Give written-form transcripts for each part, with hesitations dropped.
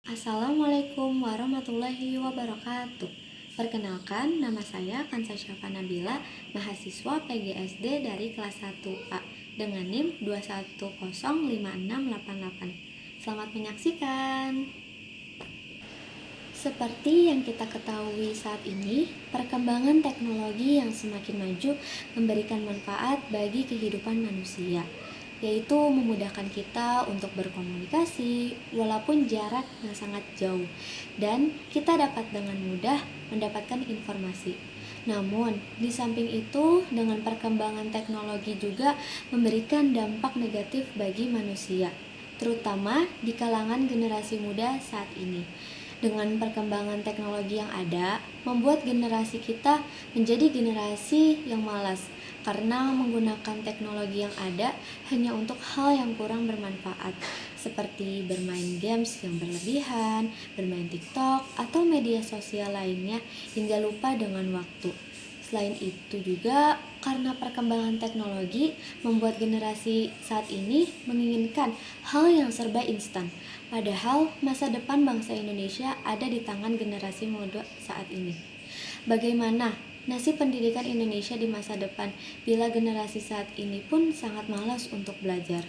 Assalamualaikum warahmatullahi wabarakatuh. Perkenalkan, nama saya Kansa Syafa Nabila, mahasiswa PGSD dari kelas 1A dengan NIM 2105688. Selamat menyaksikan. Seperti yang kita ketahui saat ini, perkembangan teknologi yang semakin maju memberikan manfaat bagi kehidupan manusia, yaitu memudahkan kita untuk berkomunikasi walaupun jarak yang sangat jauh, dan kita dapat dengan mudah mendapatkan informasi. Namun, di samping itu, dengan perkembangan teknologi juga memberikan dampak negatif bagi manusia, terutama di kalangan generasi muda saat ini. Dengan perkembangan teknologi yang ada, membuat generasi kita menjadi generasi yang malas karena menggunakan teknologi yang ada hanya untuk hal yang kurang bermanfaat, seperti bermain games yang berlebihan, bermain TikTok, atau media sosial lainnya hingga lupa dengan waktu. Selain itu juga karena perkembangan teknologi membuat generasi saat ini menginginkan hal yang serba instan. Padahal masa depan bangsa Indonesia ada di tangan generasi muda saat ini. Bagaimana nasib pendidikan Indonesia di masa depan bila generasi saat ini pun sangat malas untuk belajar?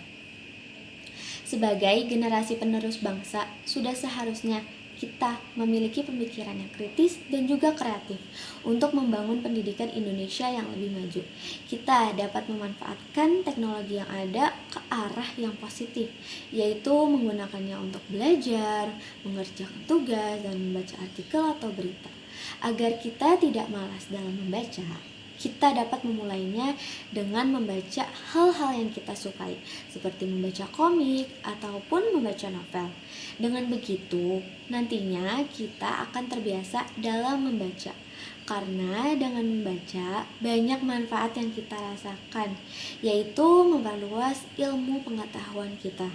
Sebagai generasi penerus bangsa, sudah seharusnya kita memiliki pemikiran yang kritis dan juga kreatif untuk membangun pendidikan Indonesia yang lebih maju. Kita dapat memanfaatkan teknologi yang ada ke arah yang positif, yaitu menggunakannya untuk belajar, mengerjakan tugas, dan membaca artikel atau berita. Agar kita tidak malas dalam membaca, kita dapat memulainya dengan membaca hal-hal yang kita sukai, seperti membaca komik ataupun membaca novel. Dengan begitu, nantinya kita akan terbiasa dalam membaca. Karena dengan membaca, banyak manfaat yang kita rasakan, yaitu memperluas ilmu pengetahuan kita.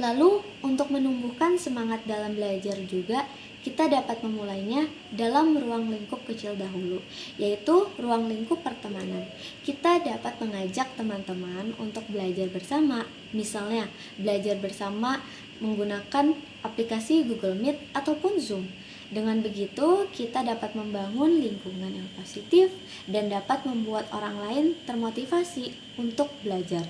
Lalu, untuk menumbuhkan semangat dalam belajar juga, kita dapat memulainya dalam ruang lingkup kecil dahulu, yaitu ruang lingkup pertemanan. Kita dapat mengajak teman-teman untuk belajar bersama, misalnya belajar bersama menggunakan aplikasi Google Meet ataupun Zoom. Dengan begitu, kita dapat membangun lingkungan yang positif dan dapat membuat orang lain termotivasi untuk belajar.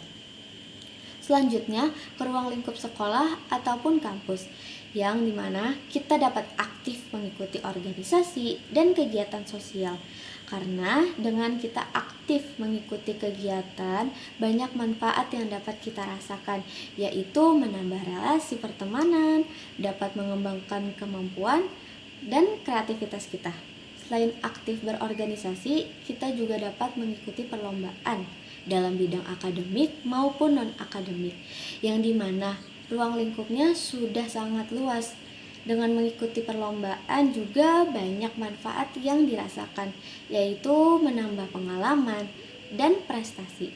Selanjutnya, ke ruang lingkup sekolah ataupun kampus, yang dimana kita dapat aktif mengikuti organisasi dan kegiatan sosial. Karena dengan kita aktif mengikuti kegiatan, banyak manfaat yang dapat kita rasakan, yaitu menambah relasi pertemanan, dapat mengembangkan kemampuan dan kreativitas kita. Selain aktif berorganisasi, kita juga dapat mengikuti perlombaan dalam bidang akademik maupun non-akademik, yang dimana ruang lingkupnya sudah sangat luas. Dengan mengikuti perlombaan juga banyak manfaat yang dirasakan, yaitu menambah pengalaman dan prestasi.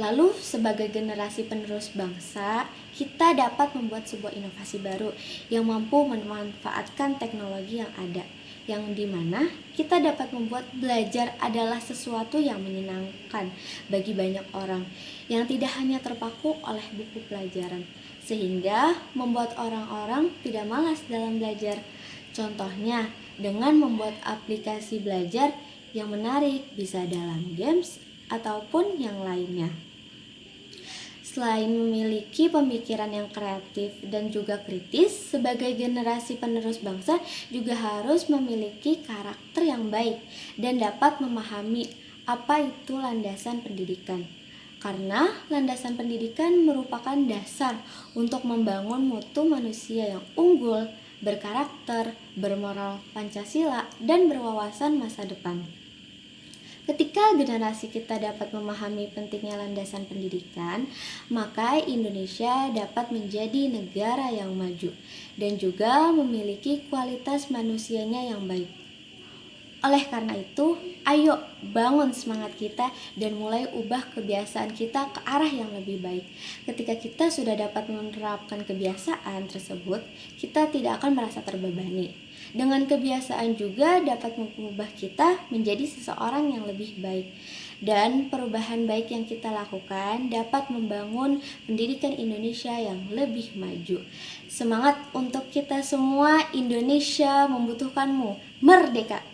Lalu sebagai generasi penerus bangsa, kita dapat membuat sebuah inovasi baru yang mampu memanfaatkan teknologi yang ada, yang dimana kita dapat membuat belajar adalah sesuatu yang menyenangkan bagi banyak orang, yang tidak hanya terpaku oleh buku pelajaran, sehingga membuat orang-orang tidak malas dalam belajar. Contohnya, dengan membuat aplikasi belajar yang menarik, bisa dalam games ataupun yang lainnya. Selain memiliki pemikiran yang kreatif dan juga kritis, sebagai generasi penerus bangsa juga harus memiliki karakter yang baik dan dapat memahami apa itu landasan pendidikan. Karena landasan pendidikan merupakan dasar untuk membangun mutu manusia yang unggul, berkarakter, bermoral Pancasila, dan berwawasan masa depan. Ketika generasi kita dapat memahami pentingnya landasan pendidikan, maka Indonesia dapat menjadi negara yang maju dan juga memiliki kualitas manusianya yang baik. Oleh karena itu, ayo bangun semangat kita dan mulai ubah kebiasaan kita ke arah yang lebih baik. Ketika kita sudah dapat menerapkan kebiasaan tersebut, kita tidak akan merasa terbebani. Dengan kebiasaan juga dapat mengubah kita menjadi seseorang yang lebih baik. Dan perubahan baik yang kita lakukan dapat membangun pendidikan Indonesia yang lebih maju. Semangat untuk kita semua, Indonesia membutuhkanmu. Merdeka!